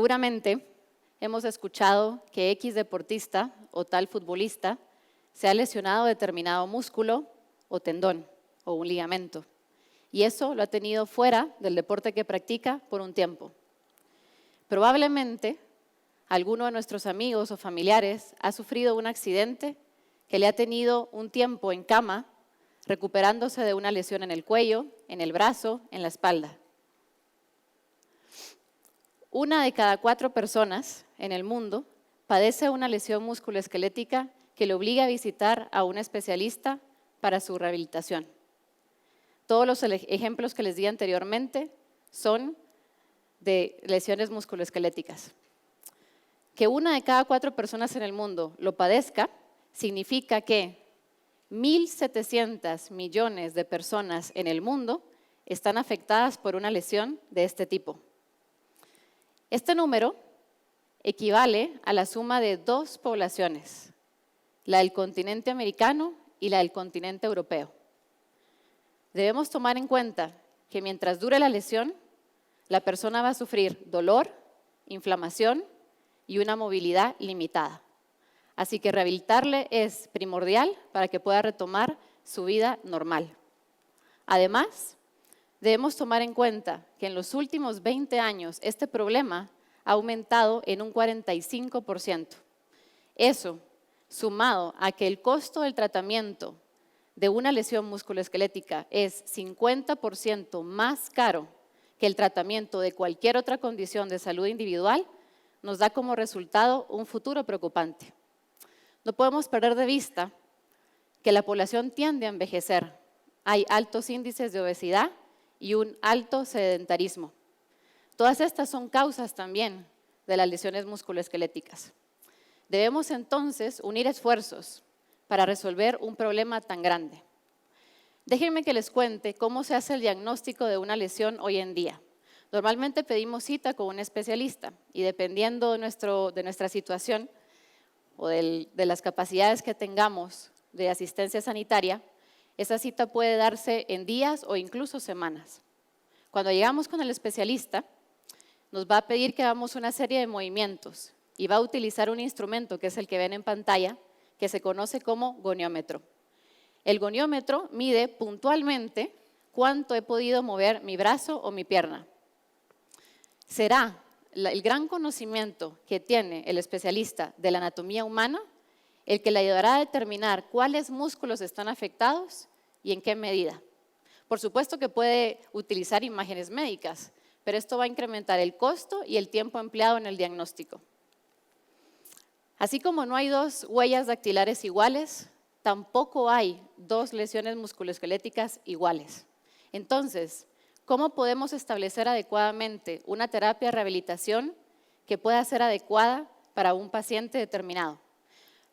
Seguramente hemos escuchado que X deportista o tal futbolista se ha lesionado determinado músculo o tendón o un ligamento, y eso lo ha tenido fuera del deporte que practica por un tiempo. Probablemente alguno de nuestros amigos o familiares ha sufrido un accidente que le ha tenido un tiempo en cama recuperándose de una lesión en el cuello, en el brazo, en la espalda. 1 de cada 4 personas en el mundo padece una lesión musculoesquelética que le obliga a visitar a un especialista para su rehabilitación. Todos los ejemplos que les di anteriormente son de lesiones musculoesqueléticas. Que 1 de cada 4 personas en el mundo lo padezca significa que 1.700 millones de personas en el mundo están afectadas por una lesión de este tipo. Este número equivale a la suma de 2 poblaciones, la del continente americano y la del continente europeo. Debemos tomar en cuenta que mientras dure la lesión, la persona va a sufrir dolor, inflamación y una movilidad limitada. Así que rehabilitarle es primordial para que pueda retomar su vida normal. Además, debemos tomar en cuenta que en los últimos 20 años este problema ha aumentado en un 45%. Eso, sumado a que el costo del tratamiento de una lesión musculoesquelética es 50% más caro que el tratamiento de cualquier otra condición de salud individual, nos da como resultado un futuro preocupante. No podemos perder de vista que la población tiende a envejecer. Hay altos índices de obesidad y un alto sedentarismo. Todas estas son causas también de las lesiones musculoesqueléticas. Debemos entonces unir esfuerzos para resolver un problema tan grande. Déjenme que les cuente cómo se hace el diagnóstico de una lesión hoy en día. Normalmente pedimos cita con un especialista y dependiendo de nuestra situación o de las capacidades que tengamos de asistencia sanitaria, esa cita puede darse en días o incluso semanas. Cuando llegamos con el especialista, nos va a pedir que hagamos una serie de movimientos y va a utilizar un instrumento que es el que ven en pantalla, que se conoce como goniómetro. El goniómetro mide puntualmente cuánto he podido mover mi brazo o mi pierna. Será el gran conocimiento que tiene el especialista de la anatomía humana el que le ayudará a determinar cuáles músculos están afectados y en qué medida. Por supuesto que puede utilizar imágenes médicas, pero esto va a incrementar el costo y el tiempo empleado en el diagnóstico. Así como no hay 2 huellas dactilares iguales, tampoco hay 2 lesiones musculoesqueléticas iguales. Entonces, ¿cómo podemos establecer adecuadamente una terapia de rehabilitación que pueda ser adecuada para un paciente determinado?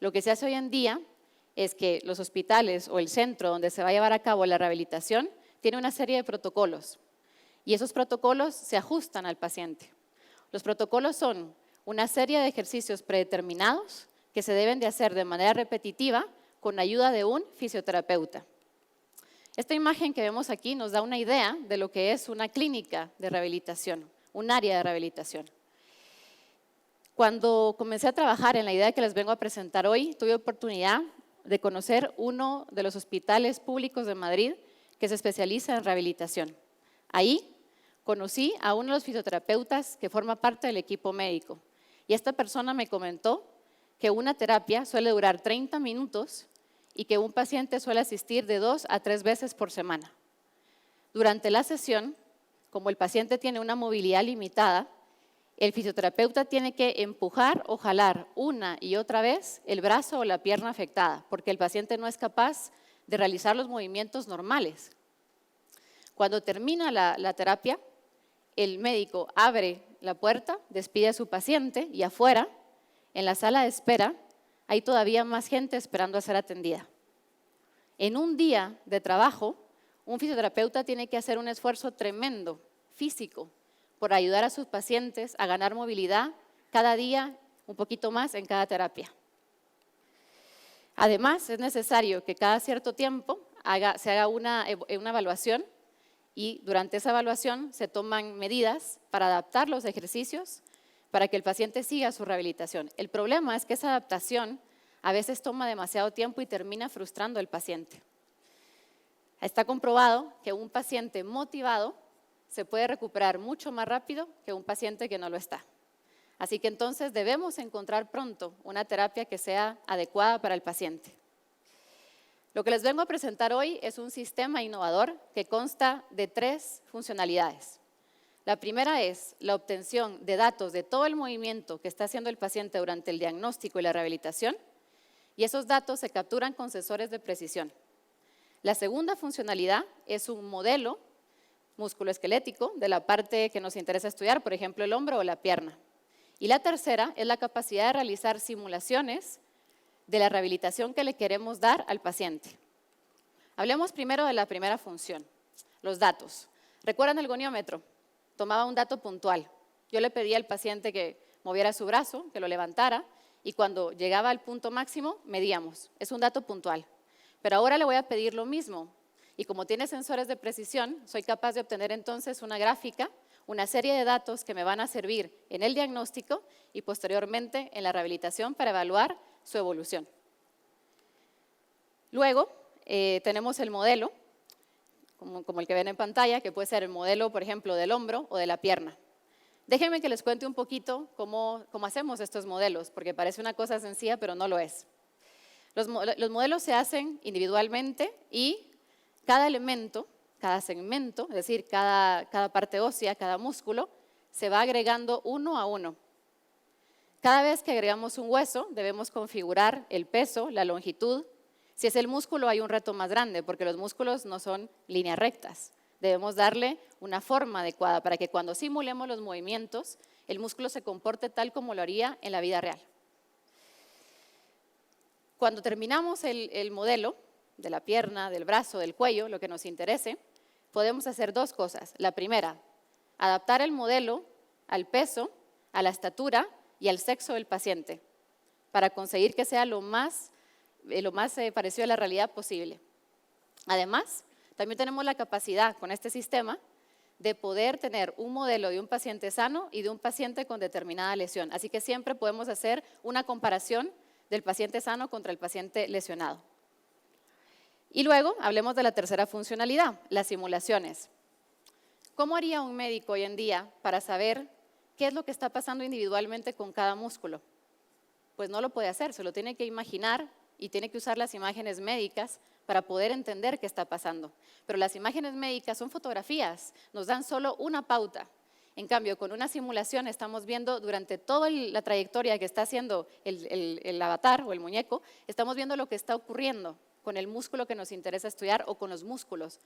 Lo que se hace hoy en día es que los hospitales o el centro donde se va a llevar a cabo la rehabilitación tiene una serie de protocolos y esos protocolos se ajustan al paciente. Los protocolos son una serie de ejercicios predeterminados que se deben de hacer de manera repetitiva con ayuda de un fisioterapeuta. Esta imagen que vemos aquí nos da una idea de lo que es una clínica de rehabilitación, un área de rehabilitación. Cuando comencé a trabajar en la idea que les vengo a presentar hoy, tuve oportunidad de conocer uno de los hospitales públicos de Madrid que se especializa en rehabilitación. Ahí conocí a uno de los fisioterapeutas que forma parte del equipo médico y esta persona me comentó que una terapia suele durar 30 minutos y que un paciente suele asistir de 2 a 3 veces por semana. Durante la sesión, como el paciente tiene una movilidad limitada, el fisioterapeuta tiene que empujar o jalar una y otra vez el brazo o la pierna afectada, porque el paciente no es capaz de realizar los movimientos normales. Cuando termina la terapia, el médico abre la puerta, despide a su paciente y afuera, en la sala de espera, hay todavía más gente esperando a ser atendida. En un día de trabajo, un fisioterapeuta tiene que hacer un esfuerzo tremendo, físico, por ayudar a sus pacientes a ganar movilidad cada día un poquito más en cada terapia. Además, es necesario que cada cierto tiempo se haga una evaluación y durante esa evaluación se toman medidas para adaptar los ejercicios para que el paciente siga su rehabilitación. El problema es que esa adaptación a veces toma demasiado tiempo y termina frustrando al paciente. Está comprobado que un paciente motivado se puede recuperar mucho más rápido que un paciente que no lo está. Así que entonces debemos encontrar pronto una terapia que sea adecuada para el paciente. Lo que les vengo a presentar hoy es un sistema innovador que consta de 3 funcionalidades. La primera es la obtención de datos de todo el movimiento que está haciendo el paciente durante el diagnóstico y la rehabilitación, y esos datos se capturan con sensores de precisión. La segunda funcionalidad es un modelo musculoesquelético de la parte que nos interesa estudiar, por ejemplo, el hombro o la pierna. Y la tercera es la capacidad de realizar simulaciones de la rehabilitación que le queremos dar al paciente. Hablemos primero de la primera función, los datos. ¿Recuerdan el goniómetro? Tomaba un dato puntual. Yo le pedía al paciente que moviera su brazo, que lo levantara, y cuando llegaba al punto máximo, medíamos. Es un dato puntual. Pero ahora le voy a pedir lo mismo. Y como tiene sensores de precisión, soy capaz de obtener entonces una gráfica, una serie de datos que me van a servir en el diagnóstico y posteriormente en la rehabilitación para evaluar su evolución. Luego tenemos el modelo, como el que ven en pantalla, que puede ser el modelo, por ejemplo, del hombro o de la pierna. Déjenme que les cuente un poquito cómo hacemos estos modelos, porque parece una cosa sencilla, pero no lo es. Los modelos se hacen individualmente y cada elemento, cada segmento, es decir, cada parte ósea, cada músculo, se va agregando uno a uno. Cada vez que agregamos un hueso, debemos configurar el peso, la longitud. Si es el músculo, hay un reto más grande, porque los músculos no son líneas rectas. Debemos darle una forma adecuada para que cuando simulemos los movimientos, el músculo se comporte tal como lo haría en la vida real. Cuando terminamos el modelo de la pierna, del brazo, del cuello, lo que nos interese, podemos hacer 2 cosas. La primera, adaptar el modelo al peso, a la estatura y al sexo del paciente, para conseguir que sea lo más parecido a la realidad posible. Además, también tenemos la capacidad con este sistema de poder tener un modelo de un paciente sano y de un paciente con determinada lesión. Así que siempre podemos hacer una comparación del paciente sano contra el paciente lesionado. Y luego hablemos de la tercera funcionalidad, las simulaciones. ¿Cómo haría un médico hoy en día para saber qué es lo que está pasando individualmente con cada músculo? Pues no lo puede hacer, se lo tiene que imaginar y tiene que usar las imágenes médicas para poder entender qué está pasando. Pero las imágenes médicas son fotografías, nos dan solo una pauta. En cambio, con una simulación estamos viendo durante toda la trayectoria que está haciendo el avatar o el muñeco, estamos viendo lo que está ocurriendo con el músculo que nos interesa estudiar o con los músculos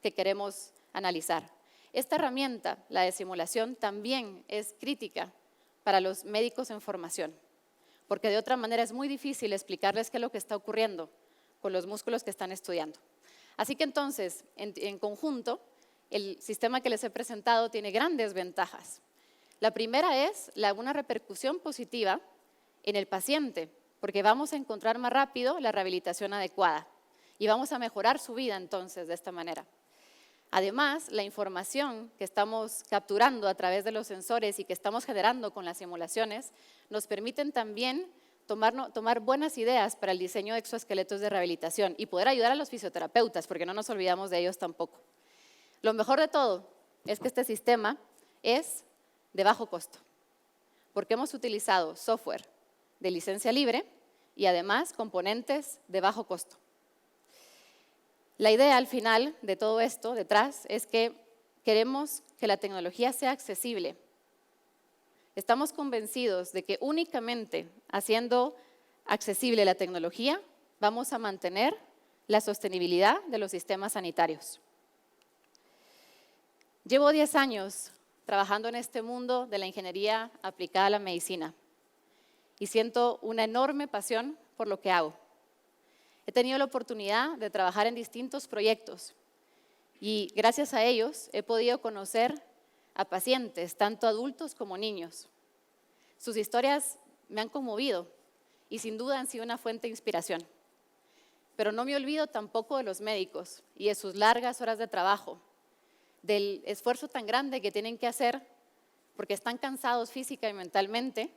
que queremos analizar. Esta herramienta, la de simulación, también es crítica para los médicos en formación, porque de otra manera es muy difícil explicarles qué es lo que está ocurriendo con los músculos que están estudiando. Así que entonces, en conjunto, el sistema que les he presentado tiene grandes ventajas. La primera es una repercusión positiva en el paciente, porque vamos a encontrar más rápido la rehabilitación adecuada y vamos a mejorar su vida entonces de esta manera. Además, la información que estamos capturando a través de los sensores y que estamos generando con las simulaciones nos permiten también tomar buenas ideas para el diseño de exoesqueletos de rehabilitación y poder ayudar a los fisioterapeutas, porque no nos olvidamos de ellos tampoco. Lo mejor de todo es que este sistema es de bajo costo, porque hemos utilizado software de licencia libre y además componentes de bajo costo. La idea al final de todo esto, detrás, es que queremos que la tecnología sea accesible. Estamos convencidos de que únicamente haciendo accesible la tecnología vamos a mantener la sostenibilidad de los sistemas sanitarios. Llevo 10 años trabajando en este mundo de la ingeniería aplicada a la medicina y siento una enorme pasión por lo que hago. He tenido la oportunidad de trabajar en distintos proyectos y gracias a ellos he podido conocer a pacientes, tanto adultos como niños. Sus historias me han conmovido y sin duda han sido una fuente de inspiración. Pero no me olvido tampoco de los médicos y de sus largas horas de trabajo, del esfuerzo tan grande que tienen que hacer porque están cansados física y mentalmente,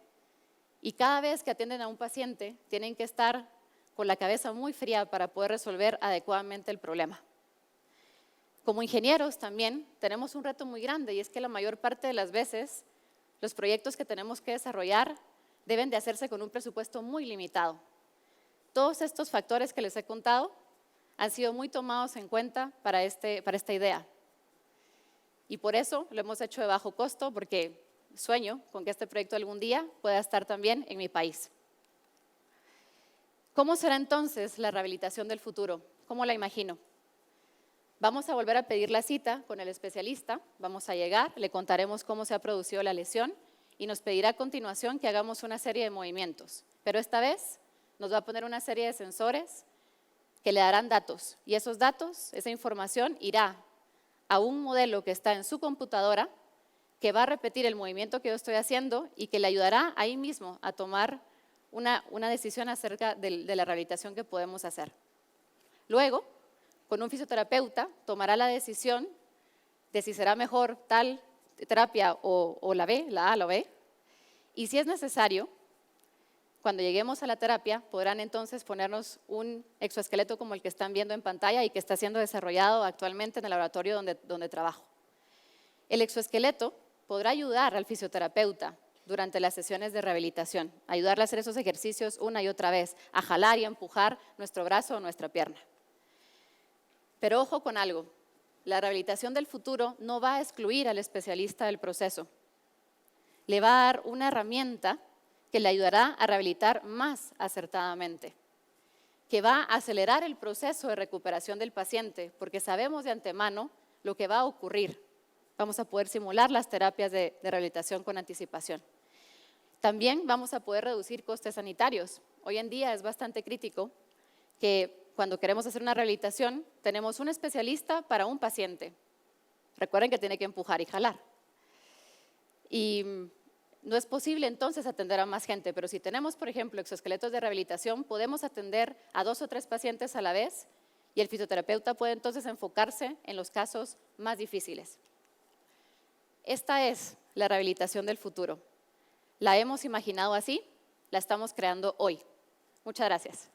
y cada vez que atienden a un paciente tienen que estar con la cabeza muy fría para poder resolver adecuadamente el problema. Como ingenieros también tenemos un reto muy grande, y es que la mayor parte de las veces los proyectos que tenemos que desarrollar deben de hacerse con un presupuesto muy limitado. Todos estos factores que les he contado han sido muy tomados en cuenta para esta idea. Y por eso lo hemos hecho de bajo costo, porque sueño con que este proyecto algún día pueda estar también en mi país. ¿Cómo será entonces la rehabilitación del futuro? ¿Cómo la imagino? Vamos a volver a pedir la cita con el especialista, vamos a llegar, le contaremos cómo se ha producido la lesión y nos pedirá a continuación que hagamos una serie de movimientos. Pero esta vez nos va a poner una serie de sensores que le darán datos, y esos datos, esa información irá a un modelo que está en su computadora, que va a repetir el movimiento que yo estoy haciendo y que le ayudará ahí mismo a tomar una decisión acerca de la rehabilitación que podemos hacer. Luego, con un fisioterapeuta, tomará la decisión de si será mejor tal terapia o la B, la A, la B, y si es necesario, cuando lleguemos a la terapia, podrán entonces ponernos un exoesqueleto como el que están viendo en pantalla y que está siendo desarrollado actualmente en el laboratorio donde trabajo. El exoesqueleto podrá ayudar al fisioterapeuta durante las sesiones de rehabilitación, ayudarle a hacer esos ejercicios una y otra vez, a jalar y a empujar nuestro brazo o nuestra pierna. Pero ojo con algo, la rehabilitación del futuro no va a excluir al especialista del proceso. Le va a dar una herramienta que le ayudará a rehabilitar más acertadamente, que va a acelerar el proceso de recuperación del paciente, porque sabemos de antemano lo que va a ocurrir. Vamos a poder simular las terapias de rehabilitación con anticipación. También vamos a poder reducir costes sanitarios. Hoy en día es bastante crítico que cuando queremos hacer una rehabilitación, tenemos un especialista para un paciente. Recuerden que tiene que empujar y jalar. Y no es posible entonces atender a más gente, pero si tenemos, por ejemplo, exoesqueletos de rehabilitación, podemos atender a 2 o 3 pacientes a la vez y el fisioterapeuta puede entonces enfocarse en los casos más difíciles. Esta es la rehabilitación del futuro. La hemos imaginado así, la estamos creando hoy. Muchas gracias.